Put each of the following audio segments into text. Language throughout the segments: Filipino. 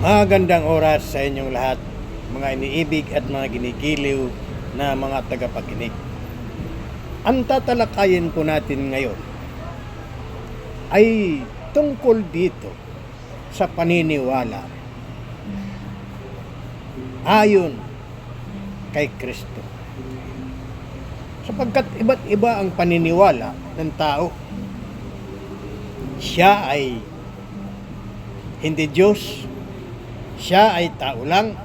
Magandang oras sa inyong lahat, mga iniibig at mga ginigiliw na mga tagapakinig. Ang tatalakayin po natin ngayon ay tungkol dito sa paniniwala ayon kay Kristo. Sapagkat iba't iba ang paniniwala ng tao. Siya ay hindi Diyos, siya ay tao lang.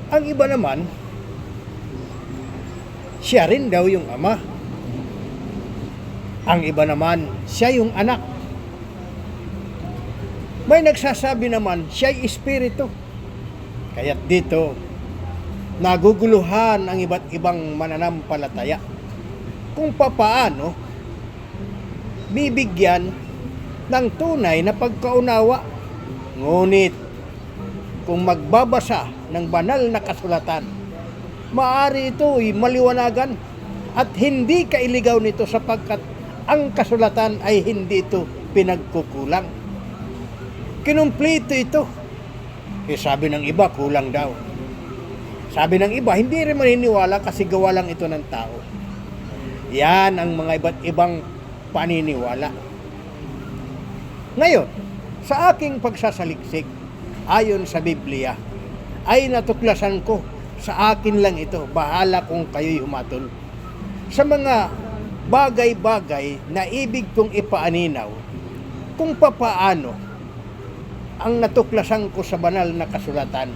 Ang iba naman, siya rin daw yung ama. Ang iba naman, siya yung anak. May nagsasabi naman, siya ay espiritu. Kaya't dito, naguguluhan ang iba't ibang mananampalataya kung papaano bibigyan ng tunay na pagkaunawa. Ngunit, kung magbabasa ng banal na kasulatan, maaari ito ay maliwanagan at hindi kailigaw nito sapagkat ang kasulatan ay hindi ito pinagkukulang. Kinumpleto ito. Sabi ng iba, kulang daw. Sabi ng iba, hindi rin maniniwala kasi gawa lang ito ng tao. Yan ang mga iba't ibang paniniwala. Ngayon, sa aking pagsasaliksik, ayon sa Biblia, ay natuklasan ko, sa akin lang ito, bahala kung kayo'y humatol. Sa mga bagay-bagay na ibig kong ipaaninaw, kung papaano ang natuklasan ko sa banal na kasulatan,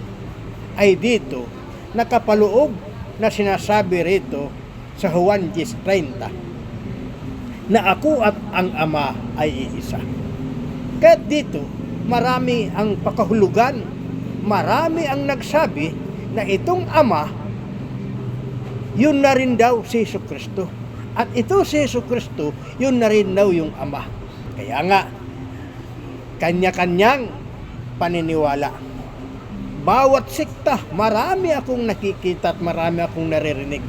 ay dito, nakapaloob na sinasabi rito sa Juan 10:30, na ako at ang Ama ay iisa. Kaya dito, marami ang pakahulugan, marami ang nagsabi na itong Ama, yun na rin daw si Jesucristo. At ito si Jesucristo, yun na rin daw yung Ama. Kaya nga, kanya-kanyang paniniwala. Bawat sikta, marami akong nakikita at marami akong naririnig.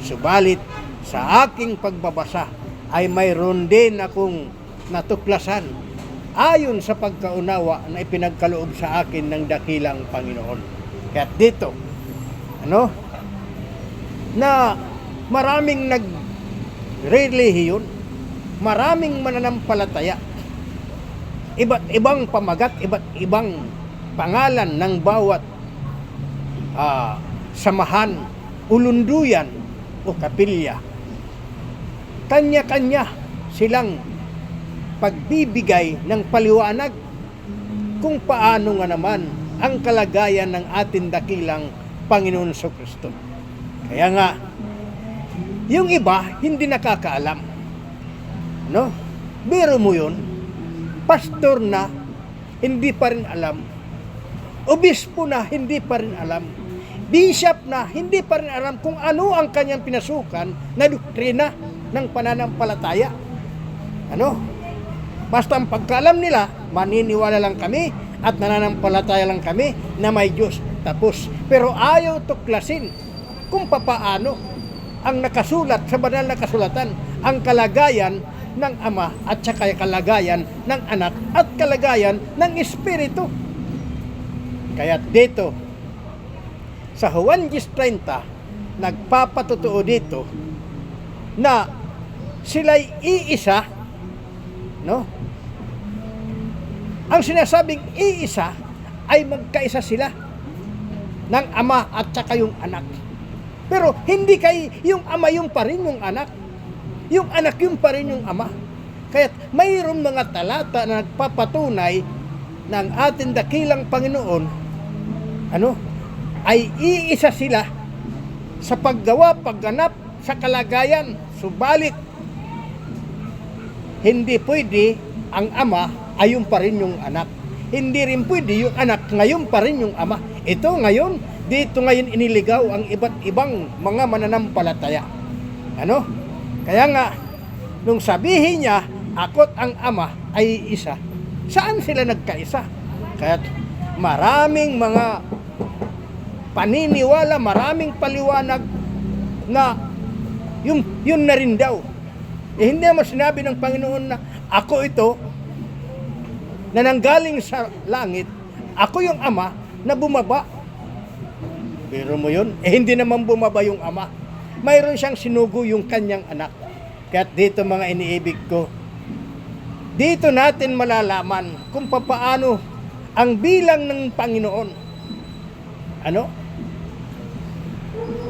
Subalit, sa aking pagbabasa, ay mayroon din akong natuklasan ayon sa pagkaunawa na ipinagkaloob sa akin ng dakilang Panginoon. Kaya dito, na maraming nagrelihiyon, maraming mananampalataya, iba't ibang pamagat, iba't ibang pangalan ng bawat samahan, ulunduyan o kapilya. Kanya-kanya silang pagbibigay ng paliwanag kung paano nga naman ang kalagayan ng ating dakilang Panginoon Jesucristo. Kaya nga, yung iba hindi nakakaalam. Biro mo yun, pastor na, hindi pa rin alam. Obispo na, hindi pa rin alam. Bishop na, hindi pa rin alam kung ano ang kanyang pinasukan na doktrina ng pananampalataya. Basta ang pagkaalam nila, maniniwala lang kami at nananampalataya lang kami na may Diyos. Tapos, pero ayaw tuklasin kung papaano ang nakasulat sa banal na kasulatan, ang kalagayan ng Ama at saka kalagayan ng Anak at kalagayan ng Espiritu. Kaya dito, sa Juan 10:30, nagpapatotoo dito na sila'y iisa, Ang sinasabing iisa ay magkaisa sila ng Ama at saka yung Anak. Pero hindi yung Ama yung pa rin yung Anak. Yung Anak yung pa rin yung Ama. Kaya mayroon mga talata na nagpapatunay ng ating dakilang Panginoon, ay iisa sila sa paggawa, pagganap sa kalagayan. Subalit, hindi pwede ang Ama ayun pa rin yung Anak. Hindi rin pwede yung Anak ngayon pa rin yung Ama. Ito ngayon, dito ngayon iniligaw ang iba't ibang mga mananampalataya. Kaya nga, nung sabihin niya, ako't ang Ama ay isa, saan sila nagkaisa? Kaya maraming mga paniniwala, maraming paliwanag na yun na rin daw. Hindi naman sinabi ng Panginoon na ako ito na nanggaling sa langit Ako yung ama na bumaba. Pero mo yun, hindi naman bumaba yung ama. Mayroon siyang sinugo yung kanyang anak. Kaya dito mga iniibig ko, dito natin malalaman kung papaano ang bilang ng Panginoon. Ano?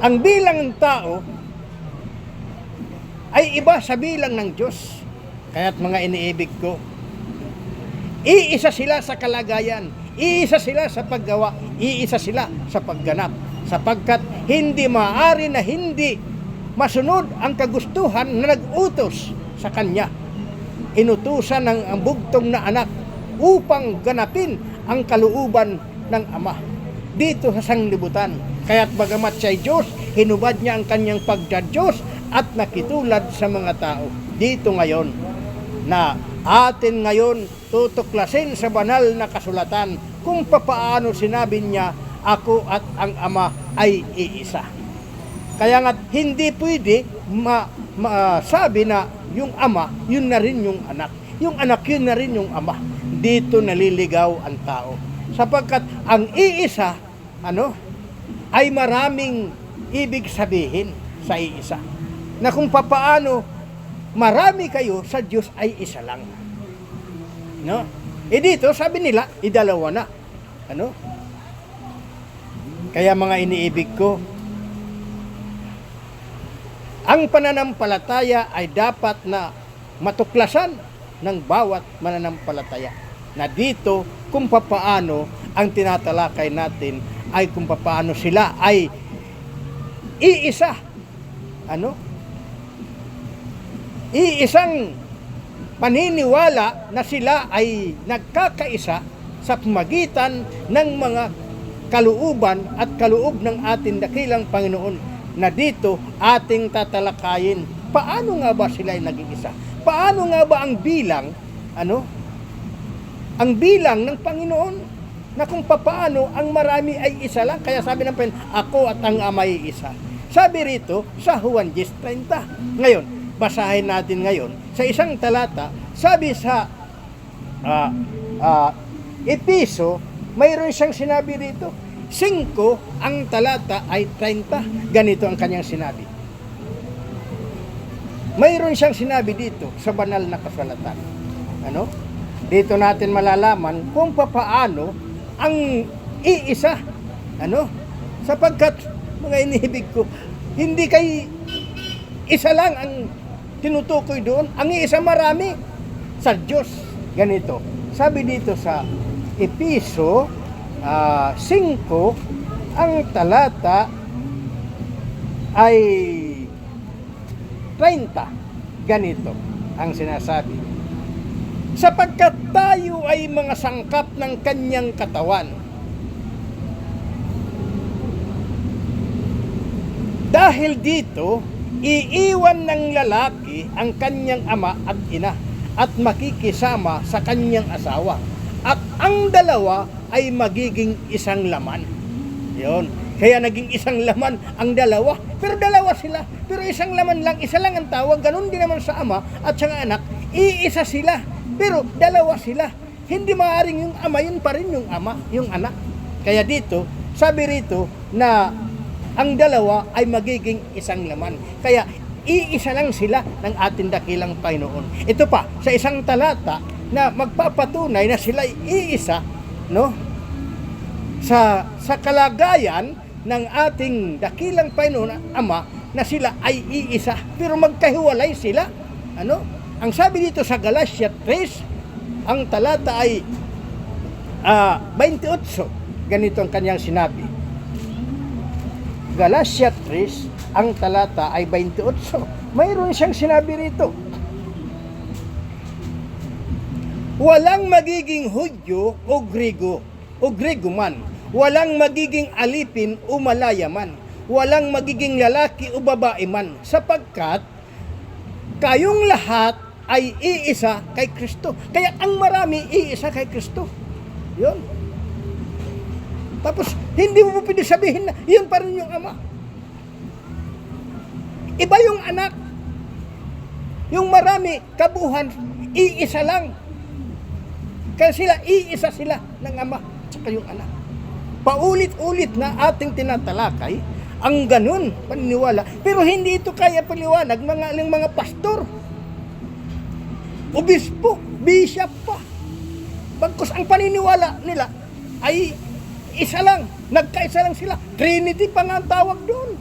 Ang bilang ng tao ay iba sa bilang ng Diyos. Kaya't mga iniibig ko, iisa sila sa kalagayan, iisa sila sa paggawa, iisa sila sa pagganap. Sapagkat hindi maaari na hindi masunod ang kagustuhan na nag-utos sa Kanya. Inutusan ng ang bugtong na anak upang ganapin ang kalooban ng Ama dito sa sanglibutan. Kaya't bagamat siya'y Diyos, hinubad niya ang kanyang pagdadiyos at nakitulad sa mga tao. Dito ngayon na atin ngayon tutuklasin sa banal na kasulatan kung papaano sinabi niya, ako at ang Ama ay iisa. Kaya nga hindi pwede masabi na yung Ama, yun na rin yung anak. Yung anak, yun na rin yung Ama. Dito naliligaw ang tao. Sapagkat ang iisa, ay maraming ibig sabihin sa iisa. Na kung papaano marami kayo sa Diyos ay isa lang. No? Dito sabi nila, idalawa na. Kaya mga iniibig ko, ang pananampalataya ay dapat na matuklasan ng bawat mananampalataya. Na dito kung papaano ang tinatalakay natin ay kung papaano sila ay iisa. Iisang paniniwala na sila ay nagkakaisa sa pamagitan ng mga kalooban at kaloob ng ating dakilang Panginoon na dito ating tatalakayin. Paano nga ba sila ay naging isa? Paano nga ba ang bilang, ang bilang ng Panginoon na kung papaano ang marami ay isa lang. Kaya sabi ng Panginoon, ako at ang Ama ay isa. Sabi rito sa Juan 10:30. Ngayon, basahin natin ngayon sa isang talata, sabi sa Episo, mayroon siyang sinabi rito, 5 ang talata ay 30. Ganito ang kanyang sinabi. Mayroon siyang sinabi dito sa banal na kasulatan. Dito natin malalaman kung papaano ang iisa. Sapagkat mga inibig ko, hindi kay isa lang ang tinutukoy doon, ang iisa marami sa Diyos. Ganito, sabi dito sa Episo 5, ang talata ay 30. Ganito ang sinasabi. Sapagkat tayo ay mga sangkap ng kanyang katawan. Dahil dito, iiwan ng lalaki ang kanyang ama at ina at makikisama sa kanyang asawa. At ang dalawa ay magiging isang laman. Yun. Kaya naging isang laman ang dalawa. Pero dalawa sila. Pero isang laman lang, isa lang ang tawag. Ganun din naman sa ama at sa anak. Iisa sila. Pero dalawa sila. Hindi maaaring yung ama, yun pa rin yung ama, yung anak. Kaya dito, sabi rito na ang dalawa ay magiging isang laman. Kaya iisa lang sila ng ating dakilang Panginoon. Ito pa, sa isang talata na magpapatunay na sila ay iisa, sa kalagayan ng ating dakilang Panginoon Ama na sila ay iisa, pero magkahiwalay sila. Ang sabi dito sa Galatia 3, ang talata ay 28. Ganito ang kanyang sinabi. Galatia 3, ang talata ay 28. Mayroon siyang sinabi rito. Walang magiging Hudyo o Grego man. Walang magiging alipin o malaya man. Walang magiging lalaki o babae man. Sapagkat kayong lahat ay iisa kay Kristo. Kaya ang marami iisa kay Kristo. Yun. Tapos, hindi mo pwede sabihin na yun pa rin yung ama. Iba yung anak. Yung marami, kabuhan, iisa lang. Kaya iisa sila ng ama. saka yung anak. Paulit-ulit na ating tinatalakay ang ganun paniniwala. Pero hindi ito kaya paliwanag ng mga pastor, obispo, bishop pa. Bagkus ang paniniwala nila ay isa lang, nagkaisa lang sila. Trinity pa nga ang tawag doon.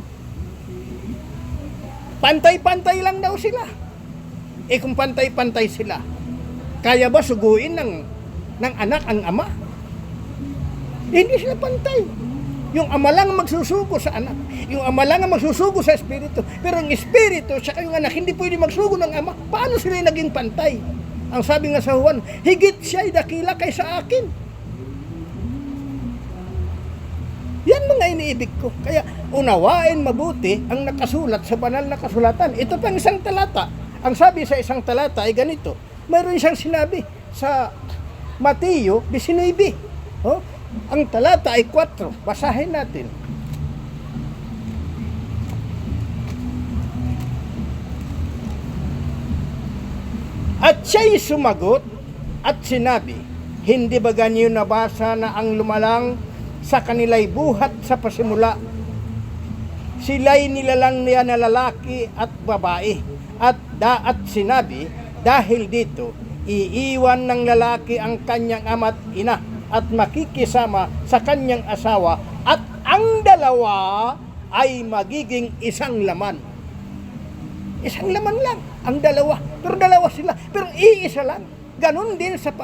Pantay-pantay lang daw sila. Kung pantay-pantay sila, kaya ba suguin ng anak ang ama? Hindi sila pantay. Yung ama lang magsusugo sa anak. Yung ama lang ang magsusugo sa espiritu. Pero ang espiritu at yung anak hindi pwede magsugo ng ama. Paano sila naging pantay? Ang sabi nga sa Juan, higit siya'y dakila kaysa akin. Yan mga iniibig ko. Kaya unawain mabuti ang nakasulat sa banal na kasulatan. Ito pang isang talata. Ang sabi sa isang talata ay ganito. Mayroon siyang sinabi sa Mateo 19. Oh, ang talata ay 4. Basahin natin. At siya'y sumagot at sinabi, hindi ba ganyo nabasa na ang lumalang sa kanila'y buhat sa pasimula? Sila'y nilalang niya na lalaki at babae. At sinabi, dahil dito, iiwan ng lalaki ang kanyang ama't ina at makikisama sa kanyang asawa at ang dalawa ay magiging isang laman. Isang laman lang ang dalawa. Pero dalawa sila, pero iisa lang. Ganon din sa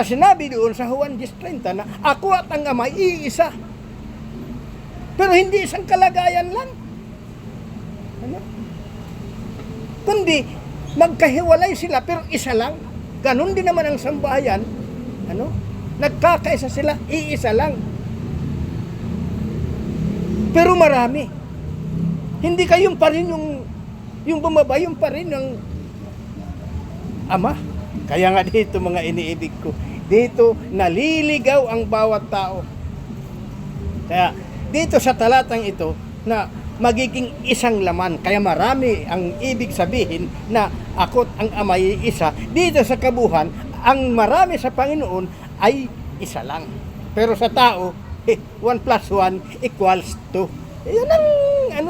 sinabi doon sa Juan 10:30 na ako at ang ama iisa. Pero hindi isang kalagayan lang. Ano? Kundi magkahiwalay sila pero isa lang. Ganon din naman ang sambahayan. Ano? Nagkakaisa sila, iisa lang. Pero marami. Hindi kayong pa rin yung bumaba, yung pa rin ng ama. Kaya nga dito mga iniibig ko, dito naliligaw ang bawat tao. Kaya dito sa talatang ito na magiging isang laman, kaya marami ang ibig sabihin na ako't ang ama ay isa. Dito sa kabuhan, ang marami sa Panginoon ay isa lang. Pero sa tao, 1 plus 1 equals 2. Yun ang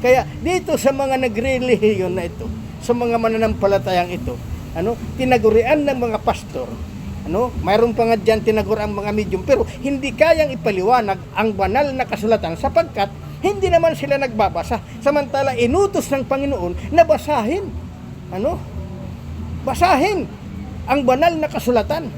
Kaya dito sa mga nagrelihiyon na ito, sa mga mananampalatayang ito, tinagurian ng mga pastor, mayroon pa nga dyan tinagurian mga medium, pero hindi kayang ipaliwanag ang banal na kasulatan sapagkat hindi naman sila nagbabasa. Samantala, inutos ng Panginoon na basahin. Basahin ang banal na kasulatan.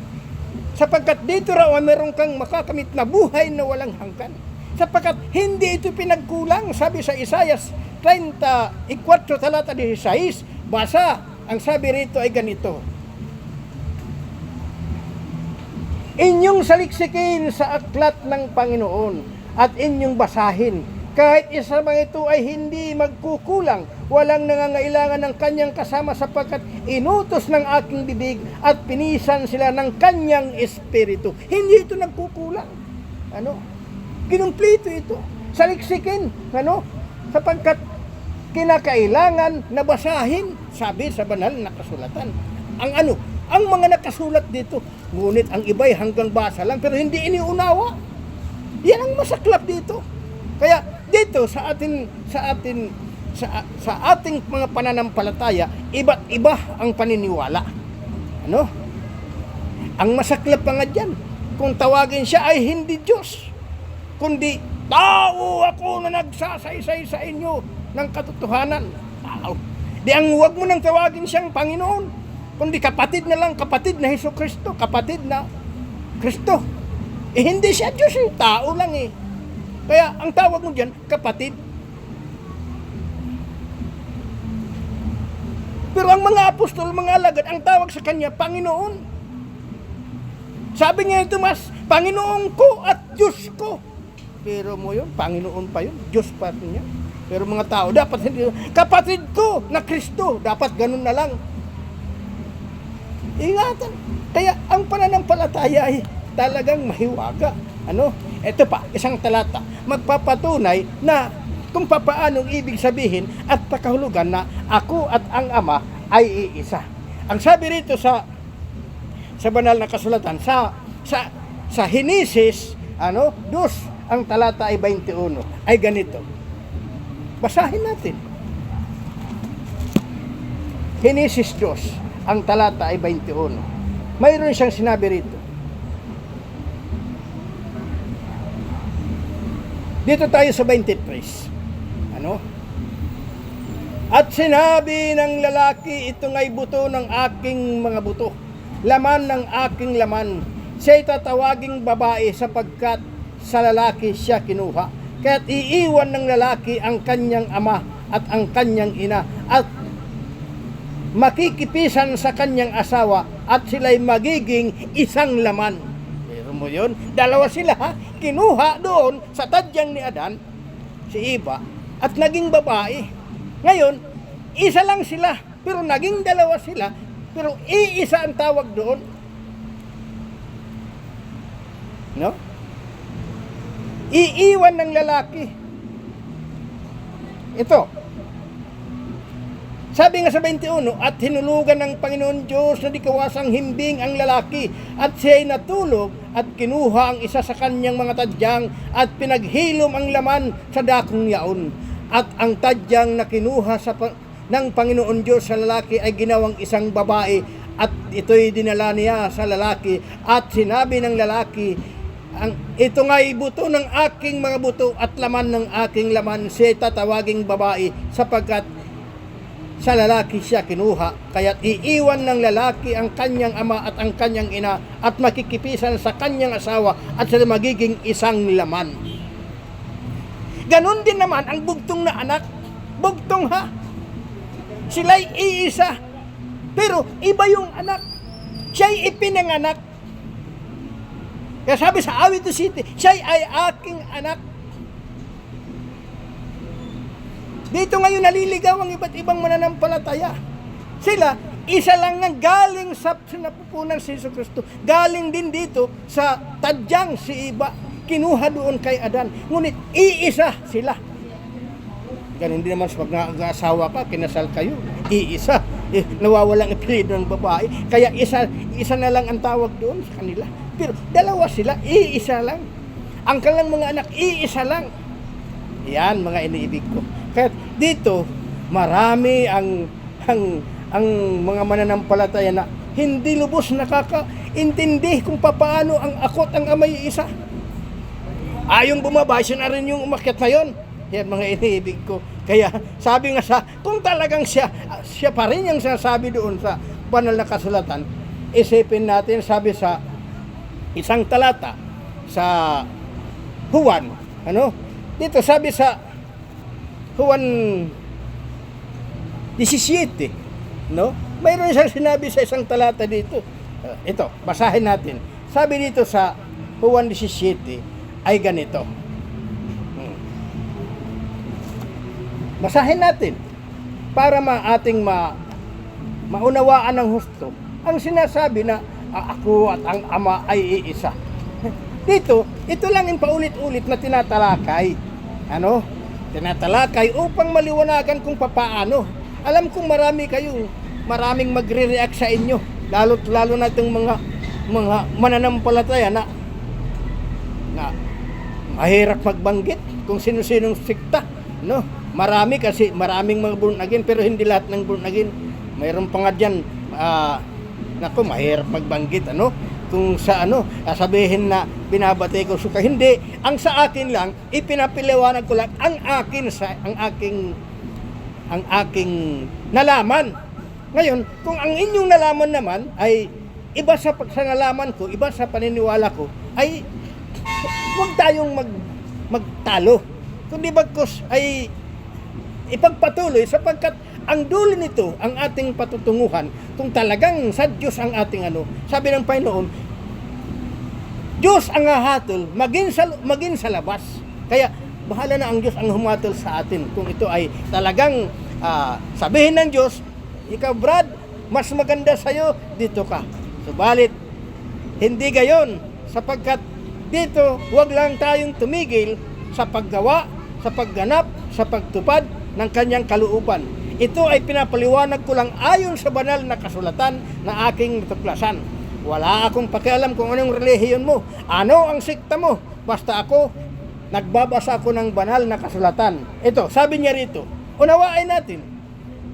Sapagkat dito raw meron kang makakamit na buhay na walang hanggan. Sapagkat hindi ito pinagkulang. Sabi sa Isaias 34 talata 16, basa, ang sabi rito ay ganito. Inyong saliksikin sa aklat ng Panginoon at inyong basahin. Kahit isa man ito ay hindi magkukulang, walang nangangailangan ng kanyang kasama sapagkat inutos ng aking bibig at pinisan sila ng kanyang espiritu. Hindi ito nagkukulang. Kinumpleto ito. Saliksikin. Sapagkat kinakailangan na basahin, sabi sa banal na kasulatan. Ang mga nakasulat dito. Ngunit ang iba'y hanggang basa lang pero hindi iniunawa. Yan ang masaklap dito. Kaya dito sa ating mga pananampalataya, iba't iba ang paniniwala. Ang masaklap pa nga dyan, kung tawagin siya ay hindi Diyos, kundi tao ako na nagsasaysay sa inyo ng katotohanan. Tao. Di ang huwag mo nang tawagin siyang Panginoon, kundi kapatid na lang, kapatid na Hesukristo, kapatid na Kristo. Hindi siya Diyos, tao lang . Kaya ang tawag mo dyan, kapatid. Pero ang mga apostol, mga alagad, ang tawag sa kanya, Panginoon. Sabi nga ito, Panginoon ko at Diyos ko. Pero mo yun, Panginoon pa yun, Diyos pa rin yan. Pero mga tao, dapat hindi, kapatid ko na Kristo, dapat ganun na lang. Ingatan. Kaya ang pananampalataya ay talagang mahiwaga. Ito pa, isang talata, magpapatunay na kung papaanong ibig sabihin at pakahulugan na ako at ang ama ay iisa. Ang sabi rito sa banal na kasulatan, sa sa Henesis, dos, ang talata ay 21, ay ganito. Basahin natin. Henesis 2, ang talata ay 21. Mayroon siyang sinabi rito. Dito tayo sa 23. At sinabi ng lalaki, ito nga'y buto ng aking mga buto, laman ng aking laman. Siya'y tatawaging babae sapagkat sa lalaki siya kinuha. Kaya't iiwan ng lalaki ang kanyang ama at ang kanyang ina at makikipisan sa kanyang asawa at sila'y magiging isang laman. Pero mo yun, dalawa sila, kinuha doon sa tadyang ni Adan, si Eva, at naging babae. Ngayon, isa lang sila, pero naging dalawa sila, pero iisa ang tawag doon. No? Iiwan ng lalaki. Ito. Sabi nga sa 21, at hinulugan ng Panginoon Diyos na di kawasang himbing ang lalaki, at siya'y natulog at kinuha ang isa sa kanyang mga tadyang at pinaghilom ang laman sa dakong yaon. At ang tadyang na kinuha ng Panginoon Diyos sa lalaki ay ginawang isang babae, at ito'y dinala niya sa lalaki. At sinabi ng lalaki, ito nga'y buto ng aking mga buto at laman ng aking laman, siya'y tatawaging babae sapagkat sa lalaki siya kinuha. Kaya't iiwan ng lalaki ang kanyang ama at ang kanyang ina at makikipisan sa kanyang asawa at sila magiging isang laman. Ganon din naman ang bugtong na anak. Bugtong ha. Sila'y iisa. Pero iba yung anak. Siya'y ipinanganak. Kaya sabi sa awit 2:7, siya'y ay aking anak. Dito ngayon naliligaw ang iba't ibang mananampalataya. Sila, isa lang nga galing sa sinapupunan si Jesucristo. Galing din dito sa tadyang si Eva. Kinuha doon kay Adan. Ngunit iisa sila. Ganun din naman sa pag-aasawa ka, kinasal kayo. Iisa. Nawawalang apelyido ng babae. Kaya isa na lang ang tawag doon sa kanila. Pero dalawa sila, iisa lang. Ang kanilang mga anak, iisa lang. Yan mga iniibig ko. Kaya dito, marami ang mga mananampalataya na hindi lubos nakakaintindi kung paano ang akot ang amay isa. Ayong bumaba, siya na rin yung umakyat na yun. Yan mga iniibig ko. Kaya sabi nga kung talagang siya pa rin yung sinasabi doon sa banal na kasulatan, isipin natin, sabi sa isang talata sa Juan, dito sabi sa Juan 17, mayroon siyang sinabi sa isang talata dito. Ito, basahin natin. Sabi dito sa Juan 17 ay ganito. Basahin natin para maunawaan ng husto ang sinasabi na ako at ang ama ay iisa. Dito, ito lang yung paulit-ulit na tinatalakay. Tinatalakay upang maliwanagan kung papaano. Alam kong maraming magre-react sa inyo, lalo na itong mga mananampalataya na mahirap magbanggit kung sino-sinong sikta, Marami kasi, maraming mga born again, pero hindi lahat ng born again. Mayroon pa nga dyan, mahirap magbanggit, kung sa sabihin na binabatay ko suka. Hindi, ang sa akin lang, ipinapiliwanag ko lang ang aking nalaman. Ngayon, kung ang inyong nalaman naman ay iba sa nalaman ko, iba sa paniniwala ko, ay huwag tayong magtalo. Kundi bagkus ay ipagpatuloy sapagkat ang dulo nito, ang ating patutunguhan, kung talagang sa Diyos ang ating sabi ng Panginoon, Diyos ang hahatol, maging sa labas. Kaya, bahala na ang Diyos ang humatol sa atin. Kung ito ay talagang sabihin ng Diyos, ikaw Brad, mas maganda sa'yo, dito ka. Subalit, hindi gayon, sapagkat dito, huwag lang tayong tumigil sa paggawa, sa pagganap, sa pagtupad ng kanyang kalooban. Ito ay pinapaliwanag ko lang ayon sa banal na kasulatan na aking natuklasan. Wala akong pakialam kung anong relihiyon mo, ano ang sikta mo. Basta ako, nagbabasa ako ng banal na kasulatan. Ito, sabi niya rito, unawain natin.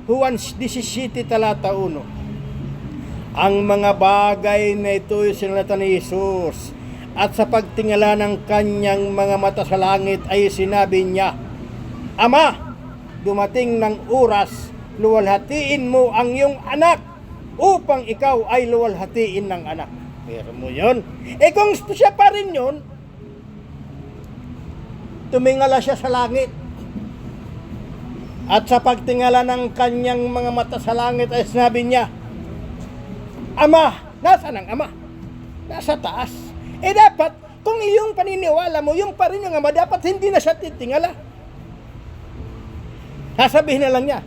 Juan 17 talata 1. Ang mga bagay na ito'y sinalata ni Jesus, at sa pagtingala ng kanyang mga mata sa langit ay sinabi niya, Ama, dumating ng oras, luwalhatiin mo ang iyong anak upang ikaw ay luwalhatiin ng anak. Pero mo yun. Kung siya pa rin yun, tumingala siya sa langit. At sa pagtingala ng kanyang mga mata sa langit ay sinabi niya, Ama, nasaan ang Ama? Nasa taas. Dapat, kung iyong paniniwala mo, yung pa rin yung Ama, dapat hindi na siya titingala. Sasabihin na lang niya,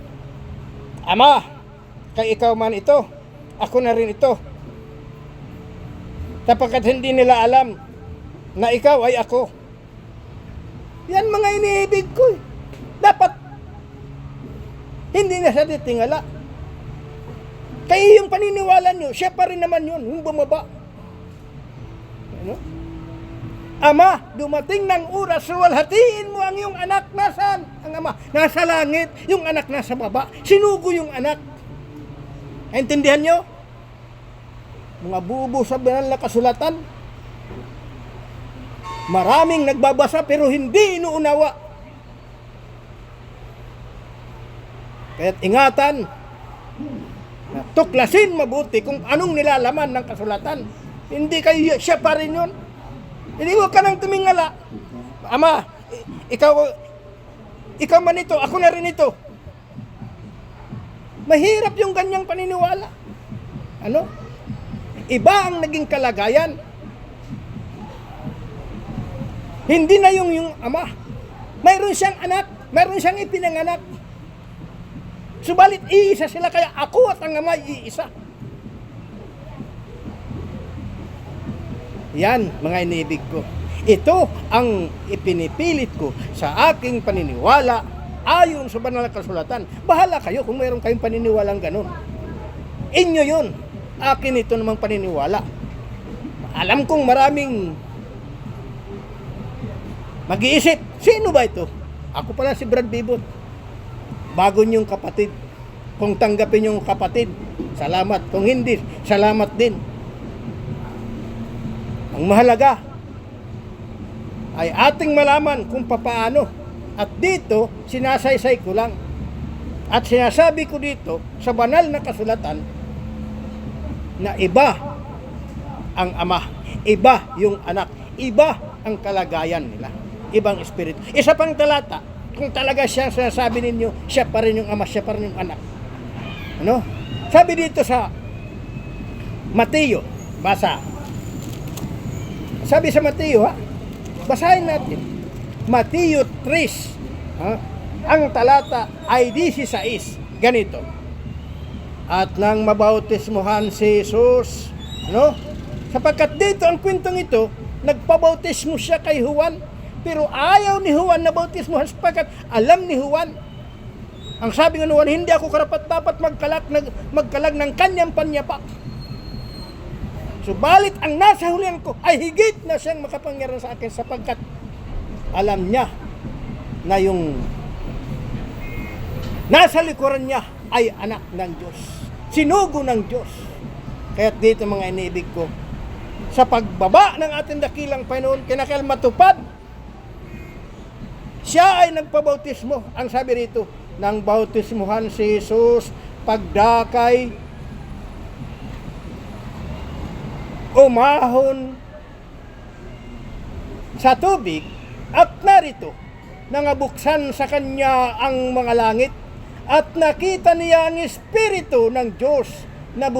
Ama, kay ikaw man ito, ako na rin ito. Sapagkat hindi nila alam na ikaw ay ako. Yan mga iniibig ko. Dapat, hindi na siya titingala. Kaya yung paniniwala nyo, siya pa rin naman yun, yung bumaba. Ano? Ama, dumating ng oras, luwalhatiin mo ang iyong anak. Nasaan? Ang Ama, nasa langit. Yung anak nasa baba. Sinugo yung anak. Naintindihan nyo? Mga bubo sa banal na kasulatan. Maraming nagbabasa pero hindi inuunawa. Kaya't ingatan, na tuklasin mabuti kung anong nilalaman ng kasulatan. Hindi kayo, siya pa rin yun. Hindi mo ka nang tumingala. Ama, ikaw man ito, ako na rin ito. Mahirap yung ganyang paniniwala. Ano? Iba ang naging kalagayan. Hindi na yung Ama. Mayroon siyang anak, mayroon siyang ipinanganak. Subalit iisa sila, kaya ako at ang Ama iisa. Yan, mga iniibig ko. Ito ang ipinipilit ko sa aking paniniwala ayon sa banal na kasulatan. Bahala kayo kung mayroon kayong paniniwalang ganun. Inyo yun. Akin ito namang paniniwala. Alam kong maraming mag-iisip, sino ba ito? Ako pala si Brad Bibot. Bago niyong kapatid. Kung tanggapin niyong kapatid, salamat. Kung hindi, salamat din. Ang mahalaga ay ating malaman kung papaano. At dito, sinasaysay ko lang. At sinasabi ko dito, sa banal na kasulatan, na iba ang Ama, iba yung anak, iba ang kalagayan nila, ibang espiritu. Isa pang talata, kung talaga siya sinasabi ninyo, siya pa rin yung Ama, siya pa rin yung anak. Ano? Sabi dito sa Mateo, basa. Sabi sa Mateo, basahin natin. Mateo 3, ang talata ay 16, ganito. At nang mabautismuhan si Jesus, no? Sapagkat dito ang kwentong ito, nagpabautismo siya kay Juan, pero ayaw ni Juan na bautismuhan sapagkat alam ni Juan. Ang sabi ng Juan, hindi ako karapat dapat magkalag ng kanyang panyapak. Subalit ang nasa hulihan ko ay higit na siyang makapangyarihan sa akin sapagkat alam niya na yung nasa likuran niya ay anak ng Diyos. Sinugo ng Diyos. Kaya dito mga iniibig ko, sa pagbaba ng ating dakilang Panginoon, kinakailangan matupad. Siya ay nagpabautismo. Ang sabi rito, nang bautismuhan si Jesus, pagdakay, umahon sa tubig, at narito, nangabuksan sa kanya ang mga langit, at nakita niya ang Espiritu ng Diyos na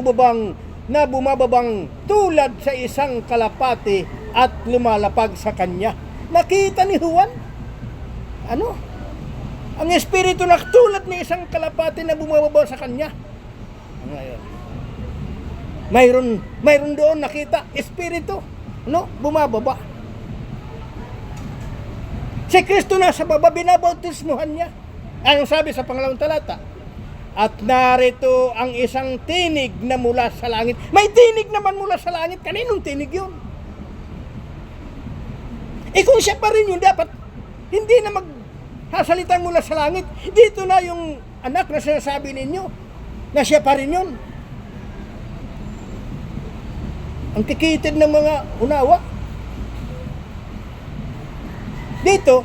bumababang tulad sa isang kalapati at lumalapag sa kanya. Nakita ni Juan, ano? Ang Espiritu na tulad ni isang kalapati na bumababa sa kanya. Ngayon, mayroon doon nakita, Espiritu, no? Bumababa. Si Kristo nasa baba, binabautismuhan niya. Anong sabi sa pangalawang talata? At narito ang isang tinig na mula sa langit. May tinig naman mula sa langit. Kaninong tinig yun? Kung siya pa rin yun, dapat hindi na magsasalitang mula sa langit. Dito na yung anak na sinasabi ninyo na siya pa rin yun. Ang kikitid ng mga unawa. Dito,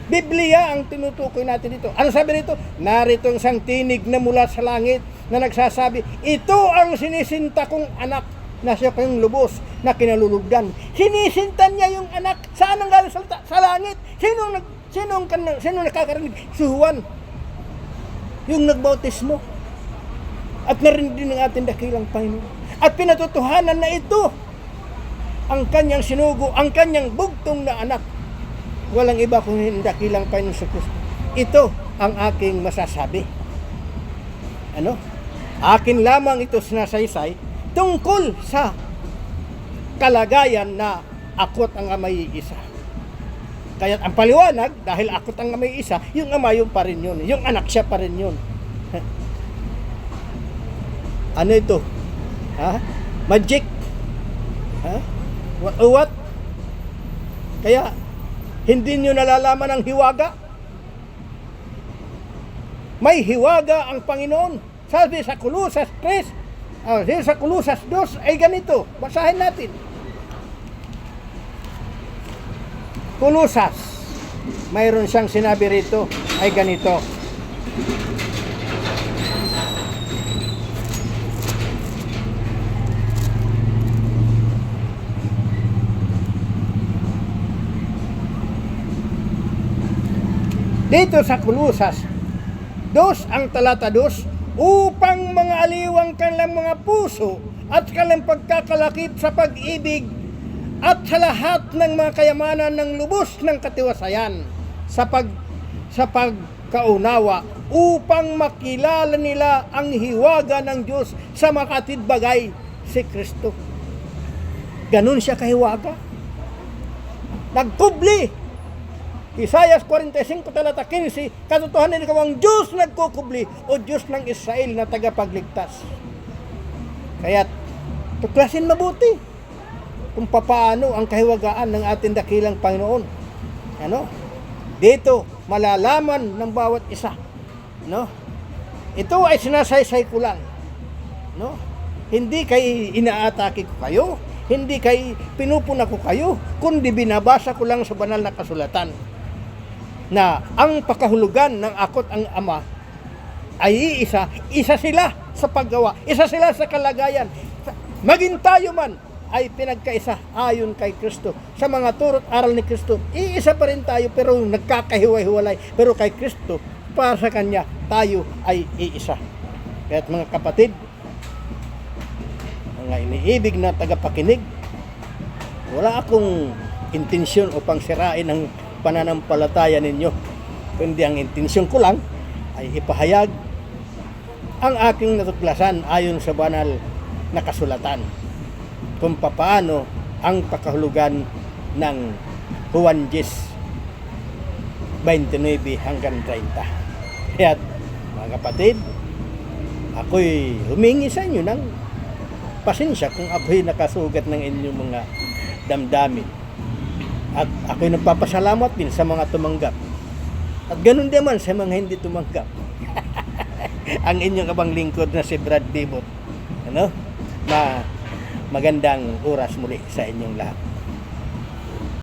Biblia ang tinutukoy natin dito. Ano sabi dito? Narito ang isang tinig na mula sa langit na nagsasabi, ito ang sinisinta kong anak na siya kayong lubos na kinalulugdan. Sinisintan niya yung anak. Saan ang galing salita? Sa langit. Sino nakakarinig? Si Juan, yung nagbautismo. At narinig din ng ating dakilang Panginoon. At pinatutuhanan na ito ang kanyang sinugo, ang kanyang bugtong na anak. Walang iba kundi dakilang Panginoon sa Kristo. Ito ang aking masasabi. Ano? Akin lamang ito sinasaysay tungkol sa kalagayan na ako't ang amay isa. Kaya't ang paliwanag, dahil ako't ang amay isa, yung ama yung pa rin yun. Yung anak siya pa rin yun. Ano ito? Ha? Magic? Ha? What? Kaya, hindi nyo nalalaman ang hiwaga? May hiwaga ang Panginoon. Sabi sa Kolosas 3, sa Kolosas 2 ay ganito. Basahin natin. Kolosas, mayroon siyang sinabi rito ay ganito. Dito sa Kolosas 2 ang talata 2, upang mga aliwang kanilang mga puso at kanilang pagkakalakip sa pag-ibig at sa lahat ng mga kayamanan ng lubos ng katiwasayan sa pagkaunawa, upang makilala nila ang hiwaga ng Diyos sa makatid bagay si Kristo. Ganun siya kahiwaga. Nagkubli. Isaiah 45 talata 15, katotohanan ikaw ang Diyos nagkukubli o Diyos ng Israel na tagapagligtas. Kaya tuklasin mabuti kung paano ang kahiwagaan ng ating dakilang Panginoon. Ano? Dito malalaman ng bawat isa. No? Ito ay sinasaysay ko lang. No? Hindi kay inaatake ko kayo, hindi kay pinupuna ko kayo, kundi binabasa ko lang sa banal na kasulatan na ang pakahulugan ng ako't ang ama ay isa sila sa paggawa, isa sila sa kalagayan. Maging tayo man ay pinagkaisa ayon kay Kristo. Sa mga turo't aral ni Kristo, iisa pa rin tayo pero nagkakahiwa-hiwalay. Pero kay Kristo, para sa Kanya, tayo ay iisa. Kaya't mga kapatid, mga iniibig na tagapakinig, wala akong intensyon upang sirain ang pananampalataya ninyo, kundi ang intensyon ko lang ay ipahayag ang aking natuklasan ayon sa banal na kasulatan kung paano ang pakahulugan ng Juan 10:29 hanggang 30. Kaya mga kapatid, ako'y humingi sa inyo ng pasensya kung ako'y nakasugat ng inyong mga damdamin. At ako'y nagpapasalamat din sa mga tumanggap. At ganun naman sa mga hindi tumanggap. Ang inyong abang lingkod na si Brad Bibot. Ano? Magandang oras muli sa inyong lahat.